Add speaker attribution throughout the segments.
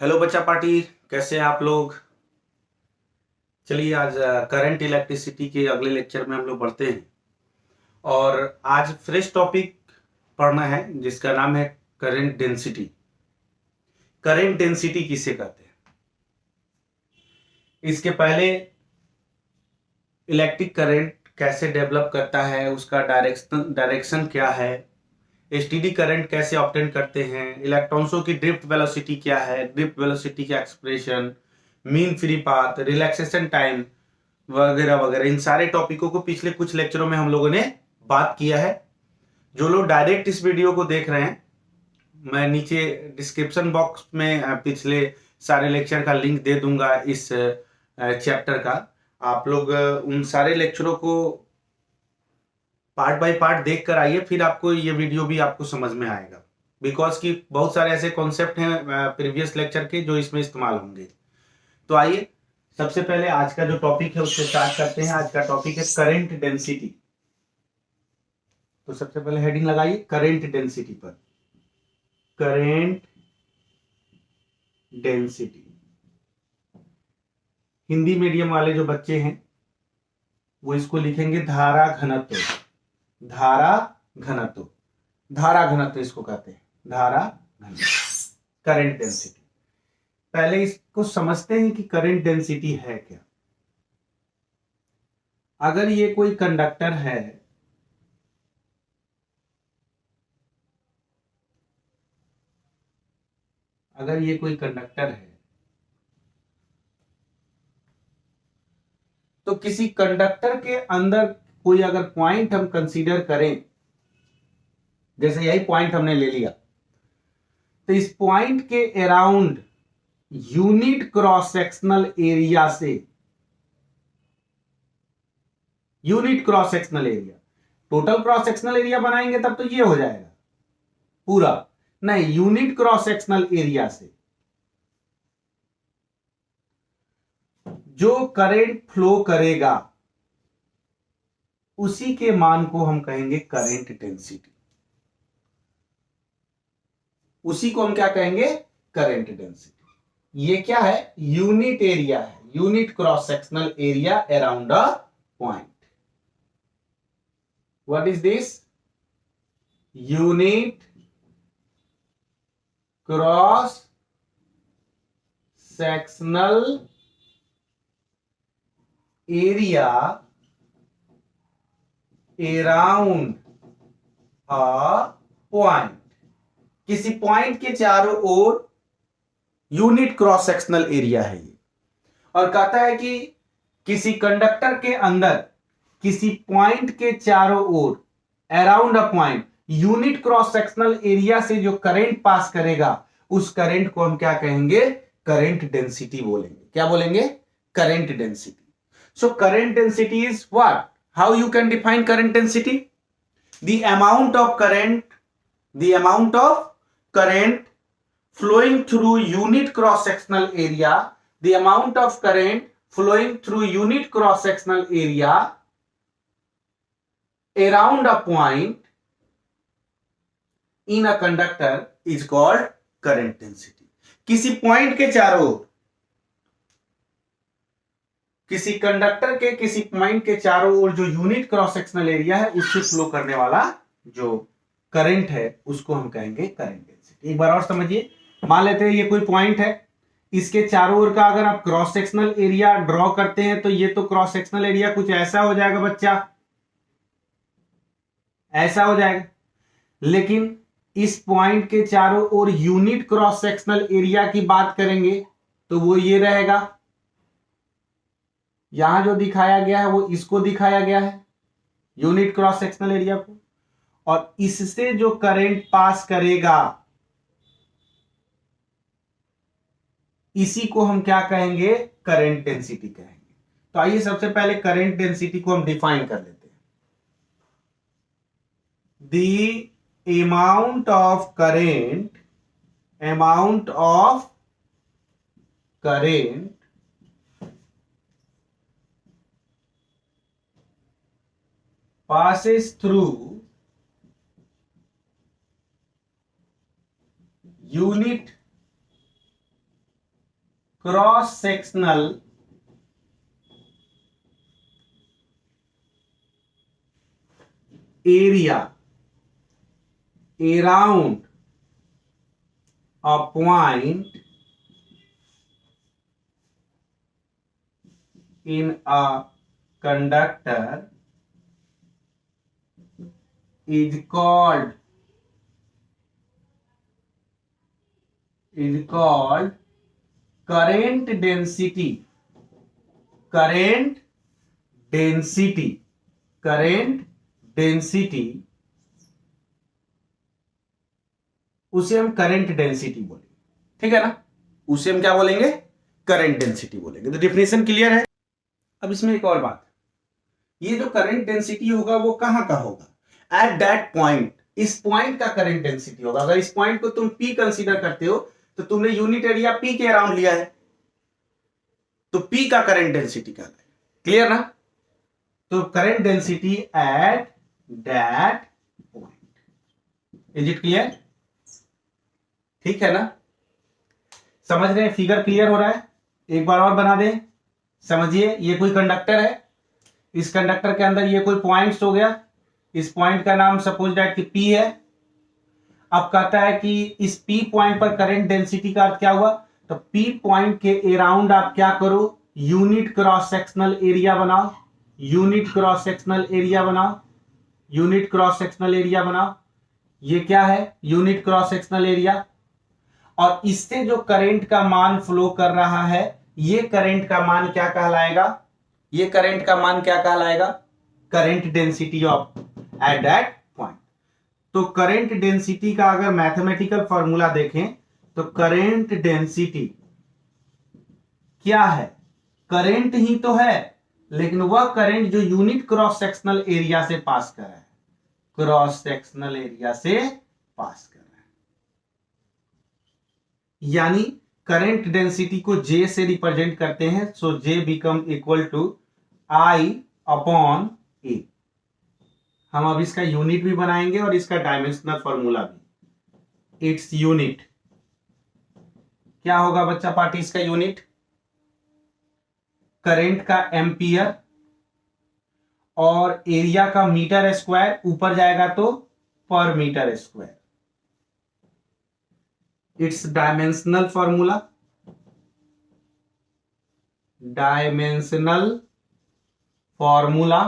Speaker 1: Hello बच्चा party, कैसे हैं आप लोग। चलिए आज करंट इलेक्ट्रिसिटी के अगले लेक्चर में हम लोग बढ़ते हैं और आज फ्रेश टॉपिक पढ़ना है जिसका नाम है करंट डेंसिटी। करंट डेंसिटी किसे कहते हैं? इसके पहले इलेक्ट्रिक करंट कैसे डेवलप करता है, उसका डायरेक्शन क्या है, एसटीडी करंट कैसे ऑब्टेन करते हैं, इलेक्ट्रॉन्सों की ड्रिफ्ट वेलोसिटी क्या है, ड्रिफ्ट वेलोसिटी का expression, mean free path, relaxation time वगैरह वगैरह, इन सारे टॉपिकों को पिछले कुछ लेक्चरों में हम लोगों ने बात किया है। जो लोग डायरेक्ट इस वीडियो को देख रहे हैं, मैं नीचे डिस्क्रिप्शन बॉक्स में पिछले सारे लेक्चर का लिंक दे दूंगा इस चैप्टर का। आप लोग उन सारे लेक्चरों को पार्ट बाय पार्ट देख कर आइए, फिर आपको ये वीडियो भी आपको समझ में आएगा, बिकॉज कि बहुत सारे ऐसे कॉन्सेप्ट हैं प्रीवियस लेक्चर के जो इसमें इस्तेमाल होंगे। तो आइए सबसे पहले आज का जो टॉपिक है उससे स्टार्ट करते हैं। आज का टॉपिक है करंट डेंसिटी। तो सबसे पहले हेडिंग लगाइए करंट डेंसिटी पर। करंट डेंसिटी, हिंदी मीडियम वाले जो बच्चे हैं वो इसको लिखेंगे धारा घनत्व। धारा घनत्व, धारा घनत्व इसको कहते हैं, धारा घनत्व, करंट डेंसिटी। पहले इसको समझते हैं कि करंट डेंसिटी है क्या। अगर ये कोई कंडक्टर है, अगर ये कोई कंडक्टर है तो किसी कंडक्टर के अंदर कोई अगर पॉइंट हम कंसीडर करें, जैसे यही पॉइंट हमने ले लिया, तो इस पॉइंट के around unit cross sectional area से, unit cross sectional area, total cross sectional area बनाएंगे तब तो ये हो जाएगा पूरा, नहीं, यूनिट क्रॉस सेक्शनल एरिया से जो करंट फ्लो करेगा उसी के मान को हम कहेंगे करंट डेंसिटी। उसी को हम क्या कहेंगे? Current density. ये क्या है? यूनिट एरिया है, unit cross sectional area around a point. What is this? Unit cross sectional area around a point. किसी पॉइंट के चारों ओर यूनिट क्रॉस सेक्शनल एरिया है ये, और कहता है कि किसी कंडक्टर के अंदर किसी पॉइंट के चारों ओर around a point unit cross sectional area से जो करंट पास करेगा उस करंट को हम क्या कहेंगे? करंट डेंसिटी बोलेंगे। क्या बोलेंगे? Current density. So current density is what? How you can define current density? The amount of current, the amount of current flowing through unit cross sectional area, the amount of current flowing through unit cross sectional area around a point in a conductor is called current density. किसी point के चारों, किसी conductor के किसी point के चारों ओर जो unit cross sectional area है उससे फ्लो करने वाला जो करंट है उसको हम कहेंगे करंट डेंसिटी। एक बार और समझिए, मान लेते हैं ये कोई पॉइंट है, इसके चारों ओर का अगर आप क्रॉस सेक्शनल एरिया ड्रॉ करते हैं तो ये तो क्रॉस सेक्शनल एरिया कुछ ऐसा हो जाएगा बच्चा, ऐसा हो जाएगा। लेकिन इस पॉइंट के चारों ओर यूनिट क्रॉस सेक्शनल एरिया की बात करेंगे तो वो ये रहेगा। यहां जो दिखाया गया है वो इसको दिखाया गया है, यूनिट क्रॉस सेक्शनल एरिया को, और इससे जो करंट पास करेगा इसी को हम क्या कहेंगे? करंट डेंसिटी कहेंगे। तो आइए सबसे पहले करंट डेंसिटी को हम डिफाइन कर लेते हैं। The amount of current, amount of current passes through unit cross sectional area around a point in a conductor is called current density. current density उसे हम करंट डेंसिटी बोलेंगे, ठीक है ना, उसे हम क्या बोलेंगे, करंट डेंसिटी बोलेंगे। तो डिफिनेशन क्लियर है। अब इसमें एक और बात, ये जो करंट डेंसिटी होगा वो कहां का होगा, एट दैट पॉइंट, इस पॉइंट का करंट डेंसिटी होगा। अगर इस पॉइंट को तुम P कंसीडर करते हो तो तुमने यूनिट एरिया P के अराउंड लिया है, तो P का करंट डेंसिटी क्या है, क्लियर ना। तो current density at that point, is it clear, ठीक है ना, समझ रहे हैं, फिगर क्लियर हो रहा है। एक बार और बना दें, समझिए, ये कोई कंडक्टर है, इस कंडक्टर के अंदर ये कोई पॉइंट्स हो गया, इस पॉइंट का नाम सपोज दैट कि P है। अब कहता है कि इस P पॉइंट पर करंट डेंसिटी का अर्थ क्या हुआ, तो P पॉइंट के अराउंड आप क्या करो, यूनिट क्रॉस सेक्शनल एरिया बनाओ, यूनिट क्रॉस सेक्शनल एरिया बनाओ, यूनिट क्रॉस सेक्शनल एरिया बनाओ। ये क्या है, यूनिट क्रॉस सेक्शनल एरिया। और इससे जो करंट का मान फ्लो कर रहा है, ये करंट का मान क्या कहलाएगा, ये करंट का मान क्या कहलाएगा, current density of at that point. तो करंट डेंसिटी का अगर मैथमेटिकल फॉर्मूला देखें तो करंट डेंसिटी क्या है, करंट ही तो है, लेकिन वह करंट जो यूनिट क्रॉस सेक्शनल एरिया से पास कर रहा है, क्रॉस सेक्शनल एरिया से पास कर रहा है। यानी करंट डेंसिटी को J से रिप्रेजेंट करते हैं, so J become equal to I upon A। हम अब इसका यूनिट भी बनाएंगे और इसका डायमेंशनल फॉर्मूला भी। इट्स यूनिट क्या होगा बच्चा पार्टी, इसका यूनिट करंट का एम्पियर और एरिया का मीटर स्क्वायर, ऊपर जाएगा तो per metre square. It's dimensional formula, dimensional formula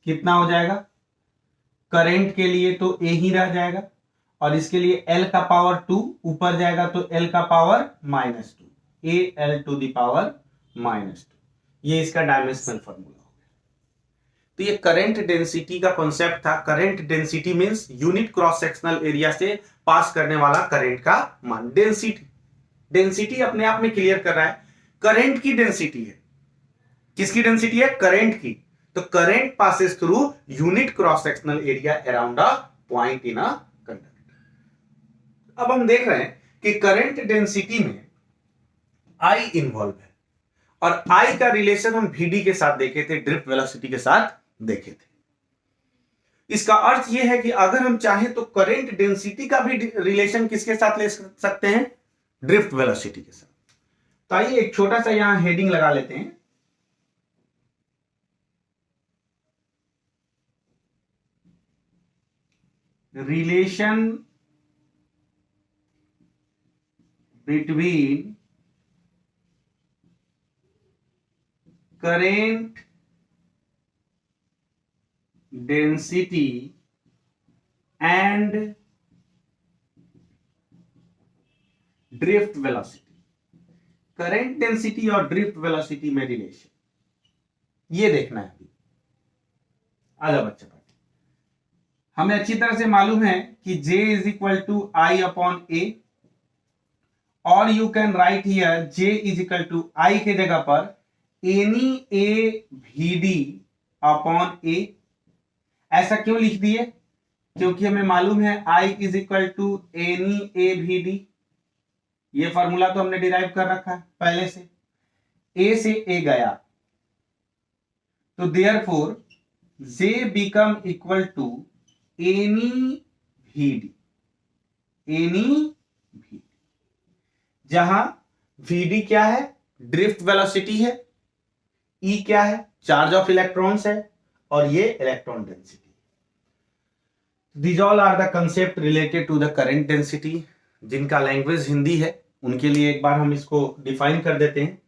Speaker 1: कितना हो जाएगा, करंट के लिए तो A ही रह जाएगा और इसके लिए L का पावर 2, ऊपर जाएगा तो L का power -2, AL to the power -2। ये इसका डायमेंशनल फॉर्मूला हो गया। तो ये करंट डेंसिटी का कॉन्सेप्ट था। Current density means unit cross sectional area से पास करने वाला करंट का मान। डेंसिटी अपने आप में क्लियर कर रहा है, करंट की डेंसिटी है, किसकी डेंसिटी है, करंट की। तो current passes through unit cross sectional area around a point in a conductor. अब हम देख रहे हैं कि करंट डेंसिटी में I इन्वॉल्व है और I का रिलेशन हम VD के साथ देखे थे, ड्रिफ्ट वेलोसिटी के साथ देखे थे। इसका अर्थ यह है कि अगर हम चाहें तो करंट डेंसिटी का भी रिलेशन किसके साथ ले सकते हैं, ड्रिफ्ट वेलोसिटी के साथ। तो आइए एक छोटा सा यहां हेडिंग लगा लेते हैं, relation between current density and drift velocity. Current density और ड्रिफ्ट वेलोसिटी में रिलेशन ये देखना है अभी। आजा बच्चा, हमें अच्छी तरह से मालूम है कि J is equal to I upon A, और you can write here J is equal to I के जगह पर NE A VD upon A। ऐसा क्यों लिख दिए, क्योंकि हमें मालूम है I is equal to NE A VD। ये फॉर्मूला तो हमने डिराइव कर रखा है पहले से। A से A गया तो therefore J become equal to NE VD, NE VD, जहां Vd क्या है? ड्रिफ्ट वेलोसिटी है। E क्या है? चार्ज ऑफ इलेक्ट्रॉन्स है। और ये electron density. These all are the concept related to the current density। जिनका लैंग्वेज हिंदी है उनके लिए एक बार हम इसको डिफाइन कर देते हैं।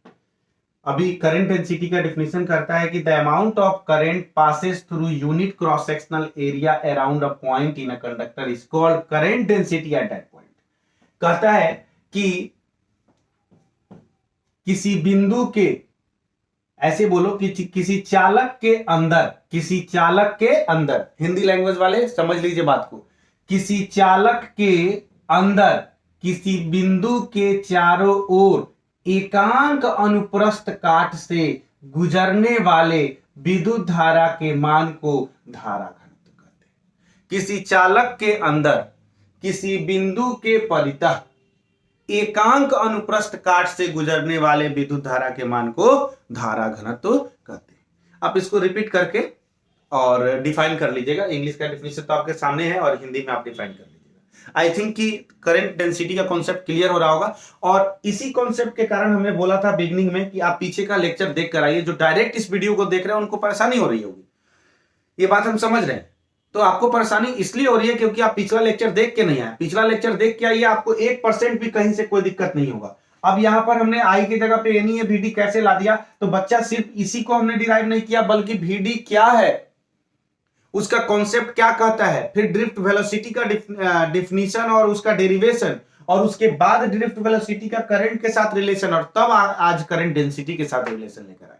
Speaker 1: अभी करंट डेंसिटी का डिफिनेशन करता है कि the amount of current passes through unit cross sectional area around a point in a conductor is called current density at that point. कहता है कि किसी बिंदु के, ऐसे बोलो कि किसी चालक के अंदर, हिंदी लैंग्वेज वाले समझ लीजिए बात को, किसी चालक के अंदर किसी बिंदु के चारों ओर एकांक अनुप्रस्थ काट से गुजरने वाले विद्युत धारा के मान को धारा घनत्व कहते हैं। किसी चालक के अंदर किसी बिंदु के परितः एकांक अनुप्रस्थ काट से गुजरने वाले विद्युत धारा के मान को धारा घनत्व कहते हैं। आप इसको रिपीट करके और डिफाइन कर लीजिएगा। इंग्लिश का डिफिनेशन तो आपके सामने है और हिंदी में आप डिफाइन कर लीजिएगा। आई थिंक कि करंट डेंसिटी का कॉन्सेप्ट क्लियर हो रहा होगा। और इसी कॉन्सेप्ट के कारण हमने बोला था बिगनिंग में कि आप पीछे का लेक्चर देख कर आइए। जो डायरेक्ट इस वीडियो को देख रहे हैं उनको परेशानी हो रही होगी, ये बात हम समझ रहे हैं। तो आपको परेशानी इसलिए हो रही है क्योंकि आप पिछला लेक्चर देख के नहीं आए। पिछला लेक्चर देख के आइए, आपको 1% भी कहीं से कोई दिक्कत नहीं होगा। अब यहां पर हमने आई की जगह पे एनी है वीडी कैसे ला दिया, तो बच्चा सिर्फ इसी को हमने डिराइव नहीं किया बल्कि वीडी क्या है, उसका कॉन्सेप्ट क्या कहता है, फिर ड्रिफ्ट वेलोसिटी का डिफिनीशन और उसका डेरिवेशन, और उसके बाद ड्रिफ्ट वेलोसिटी का करंट के साथ रिलेशन, और तब आज करंट डेंसिटी के साथ रिलेशन लेकर आए।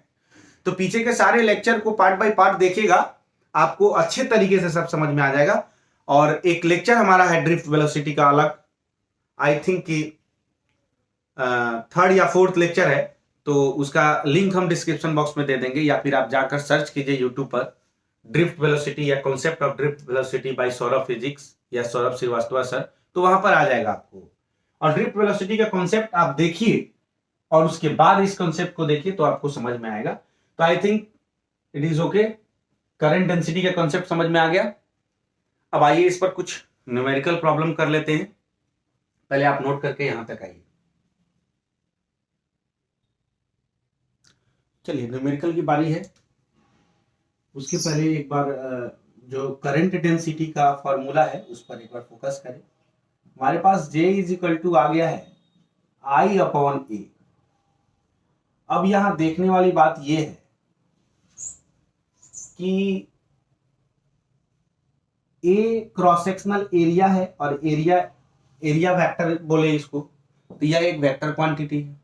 Speaker 1: तो पीछे के सारे लेक्चर को पार्ट बाय पार्ट देखिएगा, आपको अच्छे तरीके से सब समझ में आ जाएगा। और एक लेक्चर हमारा है ड्रिफ्ट वेलोसिटी का अलग, आई थिंक कि 3rd या 4th लेक्चर है, तो उसका लिंक हम डिस्क्रिप्शन बॉक्स में दे देंगे, या फिर आप जाकर सर्च कीजिए यूट्यूब पर ड्रिफ्ट वेलोसिटी या concept of drift velocity bye Saurabh physics या सौरभ श्रीवास्तव सर, तो वहां पर आ जाएगा आपको। और ड्रिफ्ट वेलोसिटी का कॉन्सेप्ट आप देखिए और उसके बाद इस कॉन्सेप्ट को देखिए तो आपको समझ में आएगा। तो I think it is okay. Current density का कॉन्सेप्ट समझ में आ गया। अब आइए इस पर कुछ न्यूमेरिकल प्रॉब्लम कर लेते हैं। पहले आप नोट करके यहां तक आइए। चलिए न्यूमेरिकल की बारी है। उसके पहले एक बार जो करंट डेंसिटी का फॉर्मूला है उस पर एक बार फोकस करें। हमारे पास J इज इक्वल टू आ गया है I/A। अब यहां देखने वाली बात यह है कि A क्रॉस सेक्शनल एरिया है और एरिया वेक्टर बोले इसको, तो यह एक वेक्टर क्वांटिटी है,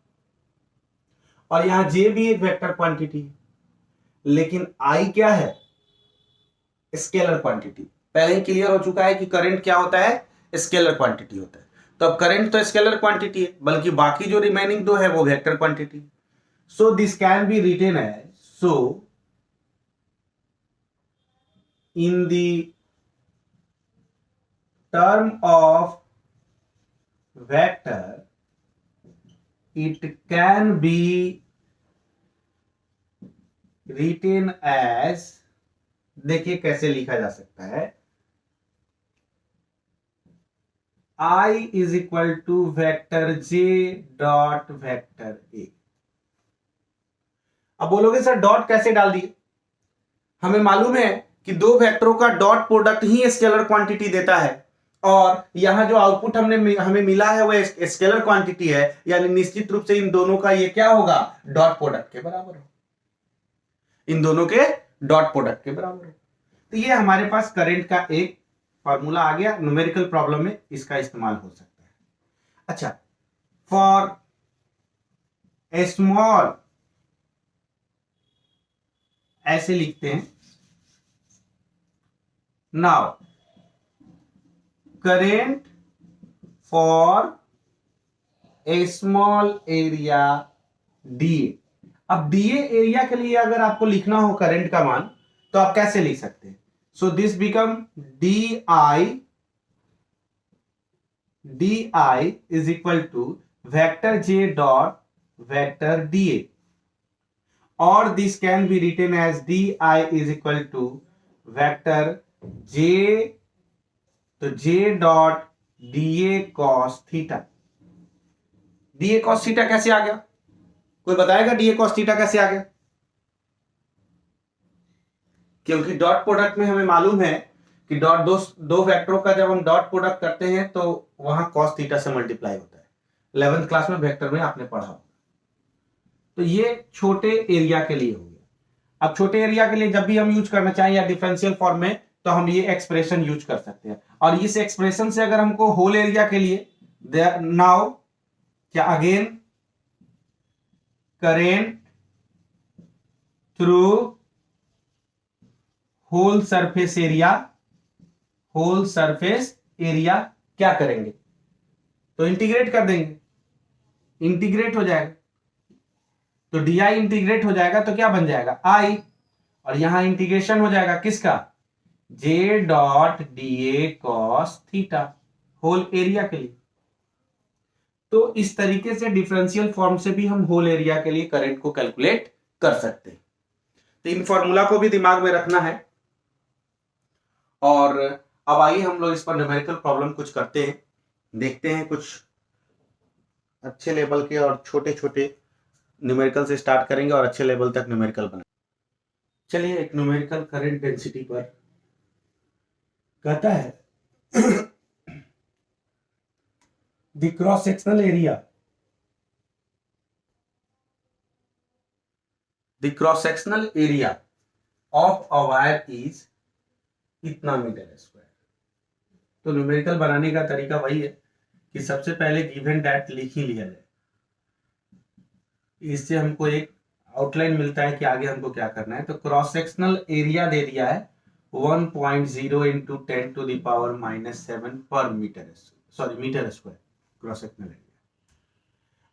Speaker 1: और यहां J भी एक वेक्टर क्वांटिटी है। लेकिन I क्या है? Scalar quantity. पहले ही क्लियर हो चुका है कि करंट क्या होता है, स्केलर क्वांटिटी होता है। तो अब करंट तो स्केलर क्वांटिटी है, बल्कि बाकी जो रिमेनिंग दो है वो vector quantity. So this can be written as, so in the term of vector it can be written as, देखिए कैसे लिखा जा सकता है, I is equal to vector J dot vector A। अब बोलोगे सर डॉट कैसे डाल दिए? हमें मालूम है कि दो वेक्टरों का डॉट प्रोडक्ट ही स्केलर क्वांटिटी देता है, और यहां जो आउटपुट हमें मिला है वो स्केलर क्वांटिटी है, यानी निश्चित रूप से इन दोनों का ये क्या होगा, डॉट प्रोडक्ट के बराबर हो, इन दोनों के डॉट प्रोडक्ट के बराबर हो। तो ये हमारे पास करंट का एक फॉर्मूला आ गया। न्यूमेरिकल प्रॉब्लम में इसका इस्तेमाल हो सकता है। अच्छा, फॉर ए स्मॉल, ऐसे लिखते हैं, now current for a small area DA। अब DA एरिया के लिए अगर आपको लिखना हो करंट का मान तो आप कैसे लिख सकते हैं? So this become DI is equal to vector J dot vector DA, और this can be written as DI is equal to vector J, तो J dot DA cos theta. D cos theta कैसे आ गया? कोई बताएगा D cos theta कैसे आ गया? क्योंकि डॉट प्रोडक्ट में हमें मालूम है कि डॉट दो वेक्टरों का जब हम डॉट प्रोडक्ट करते हैं तो वहां कॉस थीटा से मल्टीप्लाई होता है। 11th क्लास में वेक्टर में आपने पढ़ा होगा। तो ये छोटे एरिया के लिए हो गया। अब छोटे एरिया के लिए जब भी हम यूज करना चाहें या डिफरेंशियल फॉर्म में, तो हम ये एक्सप्रेशन यूज कर सकते हैं। और इस एक्सप्रेशन से अगर हमको होल एरिया के लिए नाउ क्या again current through whole surface area क्या करेंगे? तो इंटीग्रेट कर देंगे, इंटीग्रेट हो जाएगा। तो डी आई इंटीग्रेट हो जाएगा तो क्या बन जाएगा? आई। और यहां इंटीग्रेशन हो जाएगा किसका? J dot D A cos theta whole area के लिए। तो इस तरीके से डिफरेंशियल फॉर्म से भी हम होल एरिया के लिए करंट को कैलकुलेट कर सकते हैं। तो इन फॉर्मूला को भी दिमाग में रखना है। और अब आइए हम लोग इस पर न्यूमेरिकल प्रॉब्लम कुछ करते हैं, देखते हैं कुछ अच्छे लेवल के और छोटे छोटे न्यूमेरिकल से स्टार्ट करेंगे और अच्छे लेवल तक न्यूमेरिकल बनाएंगे। चलिए एक न्यूमेरिकल करंट डेंसिटी पर कहता है the cross sectional area of a wire is इतना मीटर स्क्वायर। तो न्यूमेरिकल बनाने का तरीका वही है कि सबसे पहले गिवन दैट लिख ही लिया जाए। इससे हमको एक आउटलाइन मिलता है कि आगे हमको क्या करना है। तो क्रॉस सेक्शनल एरिया दे दिया है 1.0 into 10 to the power -7 per metre square cross sectional area.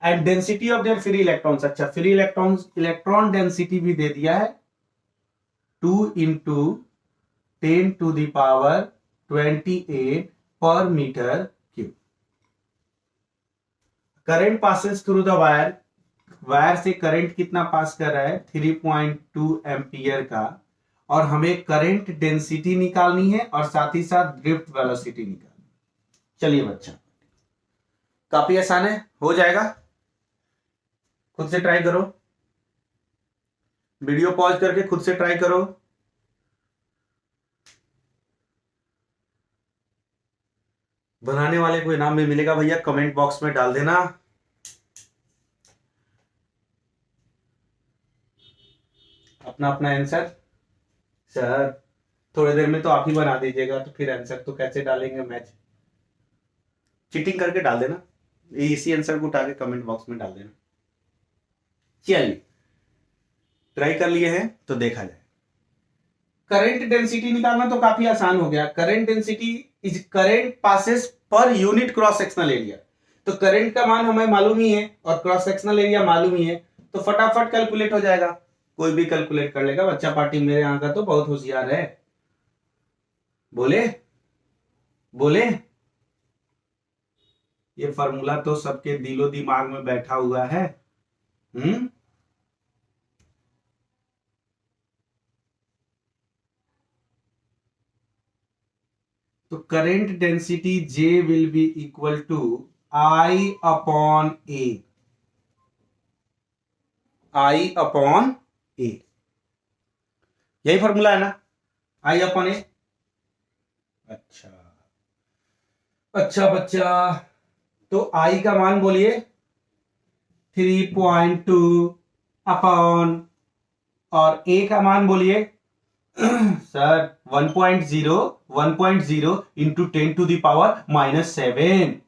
Speaker 1: And density of their free electrons, अच्छा फ्री इलेक्ट्रॉन डेंसिटी भी दे दिया है 2 into 10 to the power 28 per metre cube. Current passes through the wire से current कितना pass कर रहा है? 3.2 एम्पियर का। और हमें करंट डेंसिटी निकालनी है और साथ ही साथ ड्रिफ्ट वेलोसिटी निकालनी। चलिए बच्चा, काफी आसान है, हो जाएगा। खुद से ट्राई करो, वीडियो पॉज करके खुद से ट्राई करो। बनाने वाले को इनाम में मिलेगा भैया, कमेंट बॉक्स में डाल देना। अपना अपना आंसर। सर थोड़ी देर में तो आप ही बना दीजिएगा, तो फिर आंसर तो कैसे डालेंगे? मैच चीटिंग करके डाल देना, इसी आंसर को उठा के कमेंट बॉक्स में डाल देना। चलिए ट्राई कर लिए हैं तो देखा जाए। करंट डेंसिटी निकालना तो काफी आसान हो गया। Current density is current passes per unit cross sectional area. तो करंट का मान हमें मालूम ही है और क्रॉस सेक्शनल एरिया मालूम ही है, तो फटाफट कैलकुलेट हो जाएगा। कोई भी कैलकुलेट कर लेगा। बच्चा पार्टी मेरे यहाँ का तो बहुत होशियार है। बोले बोले ये फार्मूला तो सबके दिलो दिमाग में बैठा हुआ है। तो current density J will be equal to I upon A। यही फॉर्मूला है ना, I अपॉन A। अच्छा बच्चा, तो I का मान बोलिए 3.2 अपॉन, और A का मान बोलिए sir 1.0 into 10 to the power -7।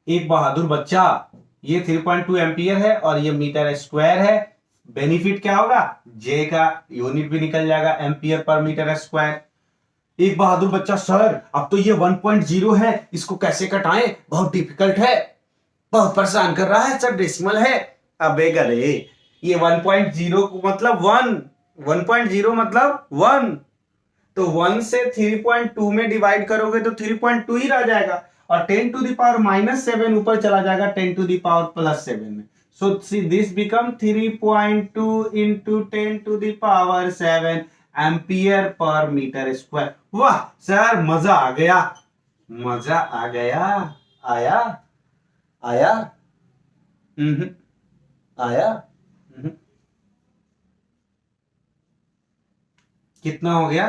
Speaker 1: एक बहादुर बच्चा, ये 3.2 एम्पियर है और ये मीटर स्क्वायर है। बेनिफिट क्या होगा? जे का यूनिट भी निकल जाएगा, एम्पियर पर मीटर स्क्वायर। एक बहादुर बच्चा, सर अब तो ये 1.0 है, इसको कैसे घटाएं? बहुत डिफिकल्ट है, बहुत परेशान कर रहा है सर, डेसिमल है। अबे गरे, ये 1.0 मतलब 1.0 मतलब 1, तो 1 से 3.2 में डिवाइड करोगे तो 3.2 ही रह जाएगा, और 10 टू द पावर -7 ऊपर चला जाएगा 10 टू द पावर +7 में। So this become 3.2 into 10 to the power 7 ampere per metre square. वाह सर, मजा आ गया, आया आया? कितना हो गया?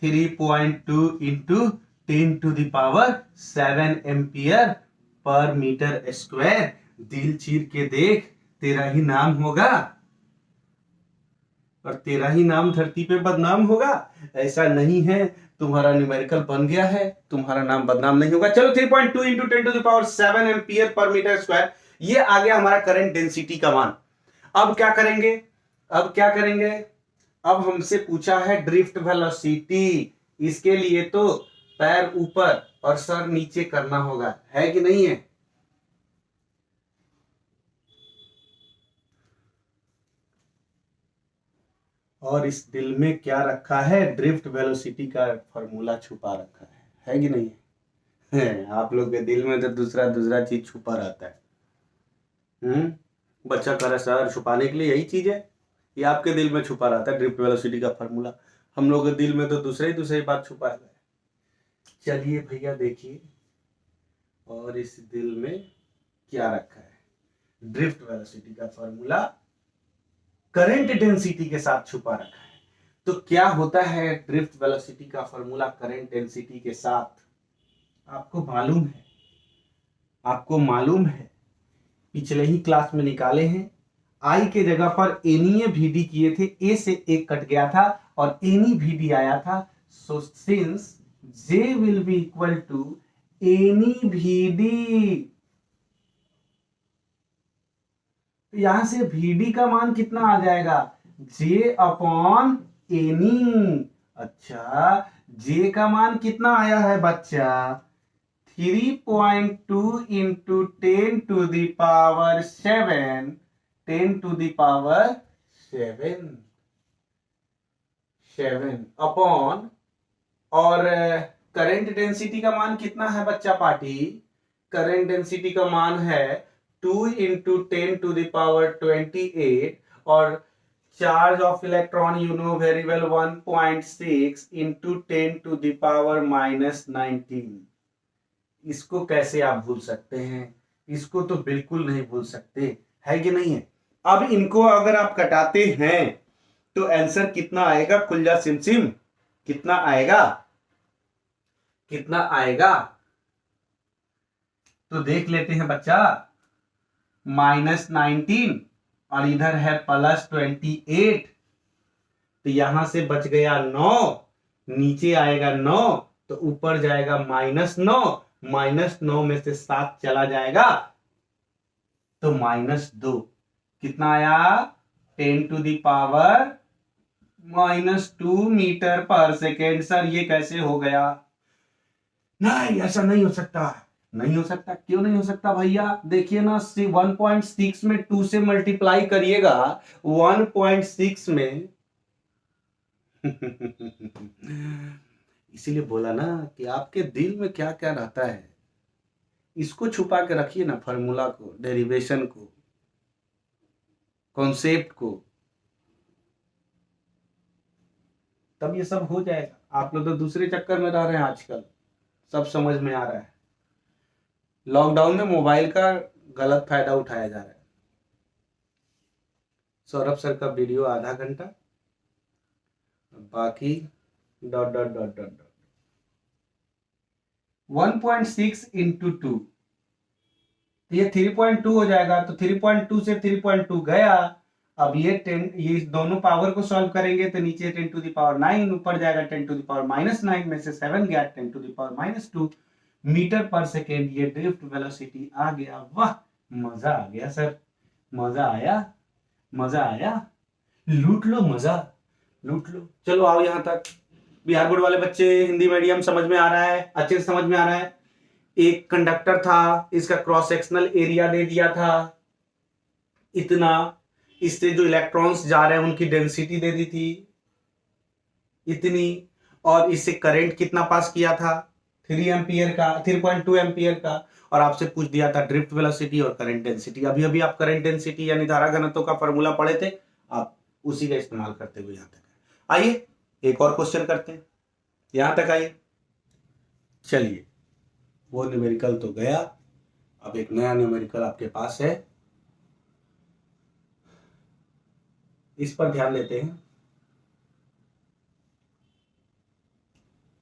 Speaker 1: 3.2 इंटू 10⁻7 एम्पियर पर मीटर स्क्वायर। दिल चीर के देख, तेरा ही नाम होगा और तेरा ही नाम धरती पे बदनाम होगा। ऐसा नहीं है, तुम्हारा न्यूमेरिकल बन गया है, तुम्हारा नाम बदनाम नहीं होगा। चलो 3.2 इंटू 10⁻7 एम्पियर पर मीटर स्क्वायर, ये आ गया हमारा करंट डेंसिटी का मान। अब क्या करेंगे? अब हमसे पूछा है ड्रिफ्ट वेलोसिटी। इसके लिए तो पैर ऊपर और सर नीचे करना होगा, है कि नहीं है? और इस दिल में क्या रखा है? ड्रिफ्ट वेलोसिटी का फॉर्मूला छुपा रखा है कि नहीं है? आप लोग के दिल में तो दूसरा दूसरा चीज छुपा रहता है। बच्चा कह रहा सर छुपाने के लिए यही चीज है, ये आपके दिल में छुपा रहता है ड्रिफ्ट वेलोसिटी का फॉर्मूला। हम लोग के दिल में तो दूसरी बात छुपा है। चलिए भैया देखिए, और इस दिल में क्या रखा है? ड्रिफ्ट वेलोसिटी का फॉर्मूला करंट डेंसिटी के साथ छुपा रखा है। तो क्या होता है ड्रिफ्ट वेलोसिटी का फॉर्मूला करंट डेंसिटी के साथ? आपको मालूम है, पिछले ही क्लास में निकाले हैं। आई के जगह पर एनी VD किए थे, ए से एक कट गया था और एनी VD आया था। So since J will be equal to NE VD, यहां से VD का मान कितना आ जाएगा? J upon any. अच्छा, J का मान कितना आया है बच्चा? 3.2 इंटू 10⁻7 अपॉन, और करंट डेंसिटी का मान कितना है बच्चा पार्टी? करंट डेंसिटी का मान है 2 इंटू 10⁻28 और charge of electron you know very well 1.6 into 10⁻⁻19। इसको कैसे आप भूल सकते हैं? इसको तो बिल्कुल नहीं भूल सकते, है कि नहीं है? अब इनको अगर आप कटाते हैं तो आंसर कितना आएगा? खुल्जा सिमसिम, कितना आएगा? तो देख लेते हैं बच्चा। -19 और इधर है +28, तो यहां से बच गया 9, नीचे आएगा 9 तो ऊपर जाएगा -9, -9 में से 7 चला जाएगा तो -2। कितना आया? 10⁻⁻2 मीटर पर सेकेंड। सर ये कैसे हो गया? नहीं, ऐसा नहीं हो सकता। क्यों नहीं हो सकता भैया? देखिए ना, 1.6 में 2 से मल्टीप्लाई करिएगा 1.6 में इसीलिए बोला ना कि आपके दिल में क्या क्या रहता है, इसको छुपा के रखिए ना, फॉर्मूला को, डेरिवेशन को, कॉन्सेप्ट को, तब ये सब हो जाएगा। आप लोग तो दूसरे चक्कर में रह रहे हैं आजकल, सब समझ में आ रहा है। लॉकडाउन में मोबाइल का गलत फायदा उठाया जा रहा है। सौरभ सर का वीडियो आधा घंटा, बाकी ... 1.6 इंटू 2, ये 3.2 हो जाएगा। तो 3.2 से 3.2 गया। अब ये 10, ये दोनों पावर को सॉल्व करेंगे तो नीचे 10⁻9, ऊपर जाएगा 10⁻�9 में से 7 गया 10⁻2 मीटर पर सेकेंड। ये ड्रिफ्ट वेलोसिटी आ गया। वाह, मजा आ गया सर, मजा आया। लूट लो, मजा लूट लो। चलो आओ यहां तक। बिहार बोर्ड वाले बच्चे, हिंदी मीडियम समझ में आ रहा है? अच्छे से समझ में आ रहा है? एक कंडक्टर था, इसका क्रॉस सेक्शनल एरिया दे दिया था इतना, इससे जो इलेक्ट्रॉन्स जा रहे हैं उनकी डेंसिटी दे दी थी इतनी, और इससे करंट कितना पास किया था? 3.2 एम्पियर का, और आपसे पूछ दिया था ड्रिफ्ट वेलोसिटी और करंट डेंसिटी। अभी आप करंट डेंसिटी यानी धारा घनत्व का फॉर्मूला पढ़े थे, आप उसी का इस्तेमाल करते हुए यहां तक आइए। एक और क्वेश्चन करते हैं, यहां तक आइए। चलिए, वो न्यूमेरिकल तो गया, अब एक नया न्यूमेरिकल आपके पास है। इस पर ध्यान देते हैं।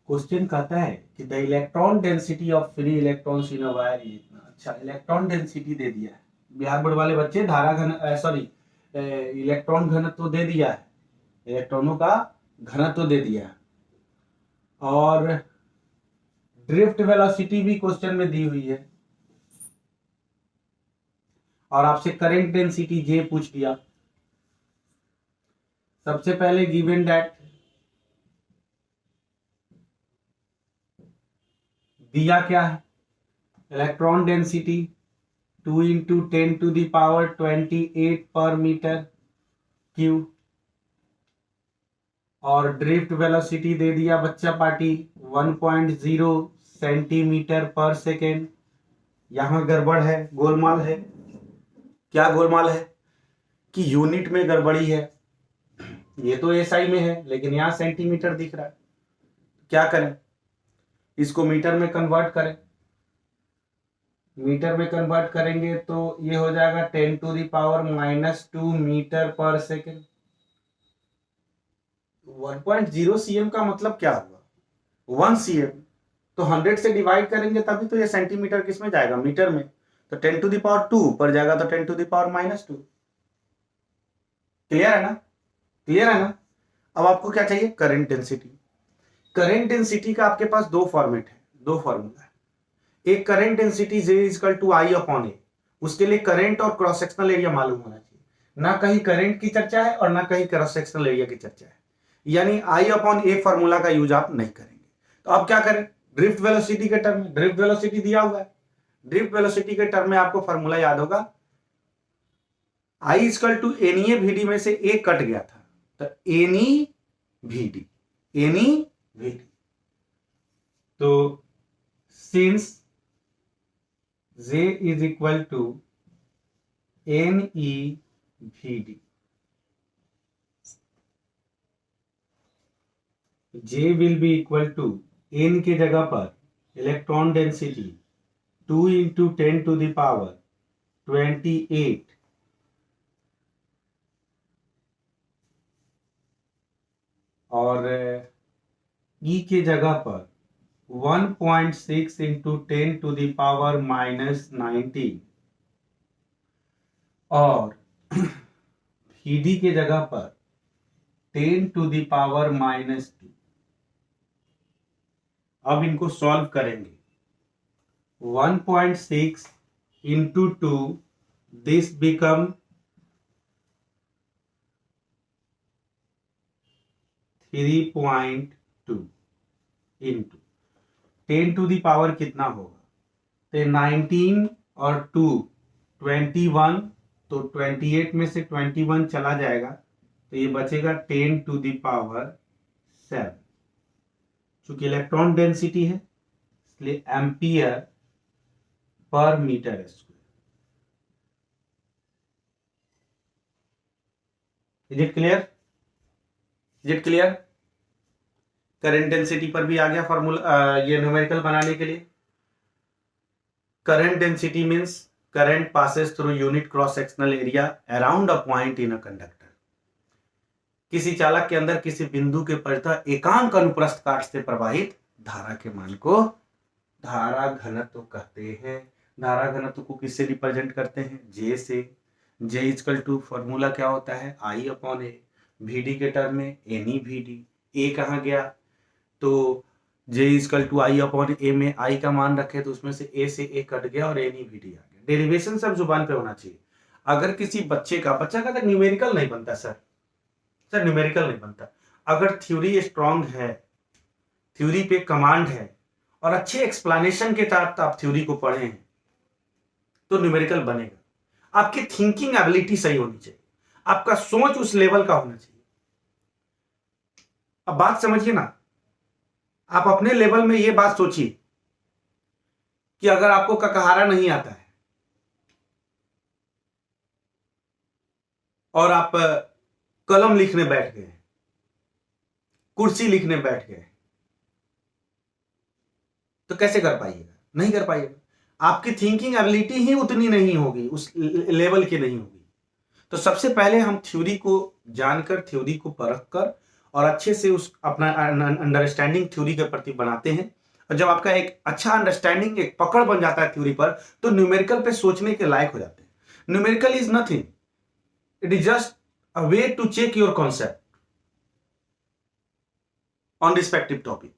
Speaker 1: क्वेश्चन कहता है कि the electron density of free electrons in a wire is इतना। अच्छा, इलेक्ट्रॉन डेंसिटी दे दिया है बिहार बोर्ड वाले बच्चे, धारा घन सॉरी इलेक्ट्रॉन घनत्व तो दे दिया है, इलेक्ट्रॉनों का घनत्व तो दे दिया है, और ड्रिफ्ट वेलोसिटी भी क्वेश्चन में दी हुई है, और आपसे करंट डेंसिटी जे पूछ दिया। सबसे पहले गिवन दैट दिया क्या है, इलेक्ट्रॉन डेंसिटी 2 इंटू 10⁻28 पर मीटर क्यूब, और ड्रिफ्ट वेलोसिटी दे दिया बच्चा पार्टी 1.0 सेंटीमीटर पर सेकेंड। यहां गड़बड़ है, गोलमाल है। क्या गोलमाल है कि यूनिट में गड़बड़ी है, ये तो एसआई में है लेकिन यहां सेंटीमीटर दिख रहा है। क्या करें, इसको मीटर में कन्वर्ट करें। मीटर में कन्वर्ट करेंगे तो ये हो जाएगा 10⁻⁻2 मीटर पर सेकेंड। 1.0 cm का मतलब क्या हुआ, 1 cm, तो 100 से डिवाइड करेंगे तभी तो ये सेंटीमीटर किस में जाएगा, मीटर में। तो 10⁻2 पर जाएगा तो 10⁻⁻2। क्लियर है ना, क्लियर है ना। अब आपको क्या चाहिए, करंट डेंसिटी। करंट डेंसिटी का आपके पास दो फॉर्मेट है, दो फॉर्मूला है। एक current density J equal to I upon a, उसके लिए करंट और क्रॉस सेक्शनल एरिया मालूम होना चाहिए। ना कहीं करंट की चर्चा है और ना कहीं क्रॉस सेक्शनल एरिया की चर्चा है, यानी I अपॉन ए फॉर्मूला का यूज आप नहीं करेंगे। तो अब क्या करें, ड्रिफ्ट वेलोसिटी के टर्म में, ड्रिफ्ट वेलोसिटी दिया हुआ है, ड्रिफ्ट वेलोसिटी के टर्म में आपको फॉर्मूला याद होगा, I equal to NEA VD में से ए कट गया था, तो एनी वीडी, एनी वीडी। तो since J is equal to NeVd, J will be equal to N के जगह पर इलेक्ट्रॉन डेंसिटी 2 इंटू 10⁻28 और E के जगह पर 1.6 इंटू 10⁻⁻19 और Vd के जगह पर 10⁻⁻2। अब इनको सॉल्व करेंगे, 1.6 इंटू 2, दिस बिकम 3.2 इंटू 10⁻, कितना होगा, तो 19 और 2 21, तो 28 में से 21 चला जाएगा तो ये बचेगा 10⁻7। चूंकि इलेक्ट्रॉन डेंसिटी है इसलिए ampere per metre square. Is it clear, is it clear. Current density पर भी आ गया फॉर्मूला, ये न्यूमेरिकल बनाने के लिए। Current density means current passes through unit cross sectional area around a point in a conductor. किसी चालक के अंदर किसी बिंदु के परितः एकांक अनुप्रस्थ काट से प्रवाहित धारा के मान को धारा घनत्व कहते हैं। धारा घनत्व को किससे रिप्रेजेंट करते हैं, J से। J इक्वल टू फॉर्मूला क्या होता है, I अपॉन ए, Vd के टर्म में एनी Vd, ए कहाँ गया, तो J equal to I upon a में I का मान रखे तो उसमें से A से A कट गया और एनी Vd आ गया। डेरिवेशन सब जुबान पे होना चाहिए। अगर किसी बच्चा का तक न्यूमेरिकल नहीं बनता सर न्यूमेरिकल नहीं बनता। अगर थ्योरी स्ट्रांग है, थ्योरी पे कमांड है और अच्छे एक्सप्लेनेशन के साथ आप थ्योरी को पढ़े हैं तो न्यूमेरिकल बनेगा। आपकी थिंकिंग एबिलिटी सही होनी चाहिए, आपका सोच उस लेवल का होना चाहिए। अब बात समझिए ना, आप अपने लेवल में यह बात सोचिए कि अगर आपको ककहारा नहीं आता है और आप कलम लिखने बैठ गए, कुर्सी लिखने बैठ गए, तो कैसे कर पाइएगा, नहीं कर पाइएगा। आपकी थिंकिंग एबिलिटी ही उतनी नहीं होगी, उस लेवल की नहीं होगी। तो सबसे पहले हम थ्योरी को जानकर, थ्योरी को परखकर और अच्छे से उस अपना अंडरस्टैंडिंग थ्योरी के प्रति बनाते हैं। और जब आपका एक अच्छा अंडरस्टैंडिंग, एक पकड़ बन जाता है थ्योरी पर, तो न्यूमेरिकल पे सोचने के लायक हो जाते हैं। Numerical is nothing, it is just a way to check your concept on respective topic.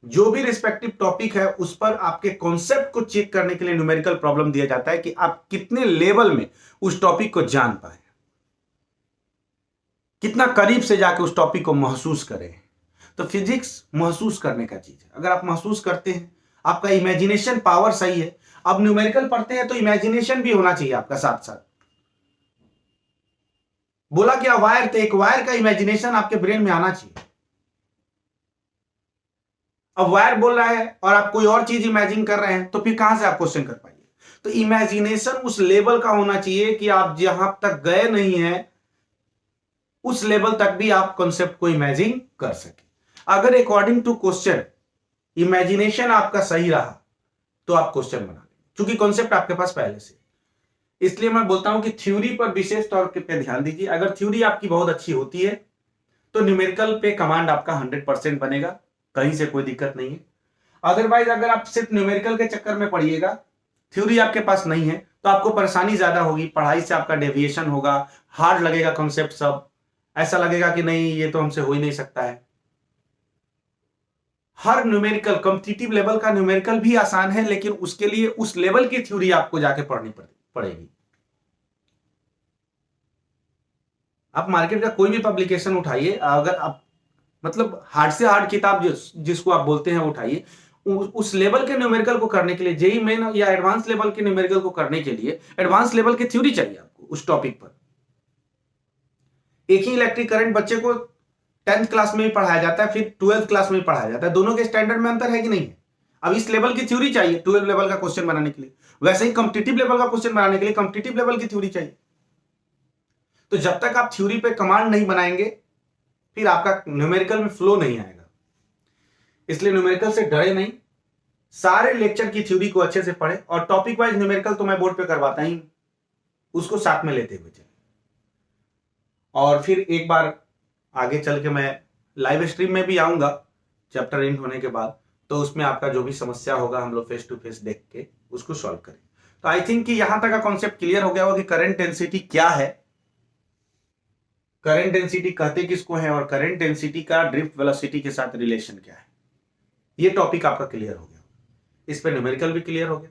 Speaker 1: जो भी रिस्पेक्टिव टॉपिक है उस पर आपके कॉन्सेप्ट को चेक करने के लिए न्यूमेरिकल प्रॉब्लम दिया जाता है कि आप कितने लेवल में उस टॉपिक को जान पाए, कितना करीब से जाके उस टॉपिक को महसूस करें। तो फिजिक्स महसूस करने का चीज है। अगर आप महसूस करते हैं, आपका इमेजिनेशन पावर सही है, अब न्यूमेरिकल पढ़ते हैं तो इमेजिनेशन भी होना चाहिए आपका साथ साथ। बोला क्या वायर, तो एक वायर का इमेजिनेशन आपके ब्रेन में आना चाहिए। अब वायर बोल रहा है और आप कोई और चीज इमेजिन कर रहे हैं, तो फिर कहां से आप क्वेश्चन कर पाइए। तो इमेजिनेशन उस लेवल का होना चाहिए कि आप जहां तक गए नहीं है उस लेवल तक भी आप कॉन्सेप्ट को इमेजिन कर सके। अगर अकॉर्डिंग टू क्वेश्चन इमेजिनेशन आपका सही रहा तो आप क्वेश्चन बना लेंगे, क्योंकि कॉन्सेप्ट आपके पास पहले से। इसलिए मैं बोलता हूं कि थ्योरी पर विशेष तौर पे ध्यान दीजिए। अगर थ्योरी आपकी बहुत अच्छी होती है तो न्यूमेरिकल पे कमांड आपका 100% बनेगा, कहीं से कोई दिक्कत नहीं है। अदरवाइज अगर आप सिर्फ न्यूमेरिकल के चक्कर में पढ़िएगा, थ्योरी आपके पास नहीं है, तो आपको परेशानी ज्यादा होगी, पढ़ाई से आपका डेविएशन होगा, हार्ड लगेगा कॉन्सेप्ट सब, ऐसा लगेगा कि नहीं ये तो हमसे हो ही नहीं सकता है। हर न्यूमेरिकल, कॉम्पिटिटिव लेवल का न्यूमेरिकल भी आसान है, लेकिन उसके लिए उस लेवल की थ्योरी आपको जाके पढ़नी पड़ेगी। आप मार्केट का कोई भी पब्लिकेशन उठाइए, अगर आप मतलब हार्ड से हार्ड किताब जिसको आप बोलते हैं उठाइए, उस लेवल के न्यूमेरिकल को करने के लिए, जेई मेन या एडवांस लेवल के न्यूमेरिकल को करने के लिए एडवांस लेवल की थ्योरी चाहिए आपको उस टॉपिक पर। एक ही इलेक्ट्रिक करंट बच्चे को 10th क्लास में भी पढ़ाया जाता है, फिर 12th क्लास में भी पढ़ाया जाता है, दोनों के स्टैंडर्ड में अंतर है कि नहीं है। अब इस लेवल की थ्योरी चाहिए 12 लेवल का क्वेश्चन बनाने के लिए, वैसे ही कॉम्पिटिटिव लेवल का क्वेश्चन बनाने के लिए कॉम्पिटिटिव लेवल की थ्योरी चाहिए। तो जब तक आप थ्योरी पे कमांड नहीं बनाएंगे, फिर आपका न्यूमेरिकल में फ्लो नहीं आएगा। इसलिए न्यूमेरिकल से डरे नहीं, सारे लेक्चर की थ्योरी को अच्छे से पढ़े, और टॉपिक वाइज न्यूमेरिकल तो मैं बोर्ड पे करवाता ही, उसको साथ में लेते हुए चले। और फिर एक बार आगे चल के मैं लाइव स्ट्रीम में भी आऊंगा चैप्टर एंड होने के बाद, तो उसमें आपका जो भी समस्या होगा हम लोग फेस टू फेस देख के उसको सॉल्व करें। तो आई थिंक कि यहां तक का कॉन्सेप्ट क्लियर हो गया होगा कि करंट डेंसिटी क्या है, करंट डेंसिटी कहते किसको है, और करंट डेंसिटी का ड्रिफ्ट वेलोसिटी के साथ रिलेशन क्या है। ये टॉपिक आपका क्लियर हो गया, इस पे न्यूमेरिकल भी क्लियर हो गया।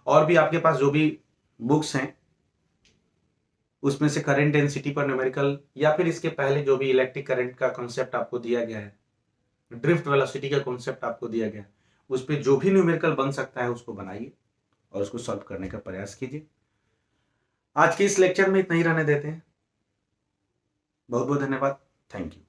Speaker 1: और भी आपके पास जो भी बुक्स हैं उसमें से करंट डेंसिटी पर न्यूमेरिकल, या फिर इसके पहले जो भी इलेक्ट्रिक करंट का कॉन्सेप्ट आपको दिया गया है, ड्रिफ्ट वेलोसिटी का कॉन्सेप्ट आपको दिया गया है, उस पर जो भी न्यूमेरिकल बन सकता है उसको बनाइए और उसको सॉल्व करने का प्रयास कीजिए। आज के इस लेक्चर में इतना ही रहने देते हैं। बहुत बहुत धन्यवाद। Thank you.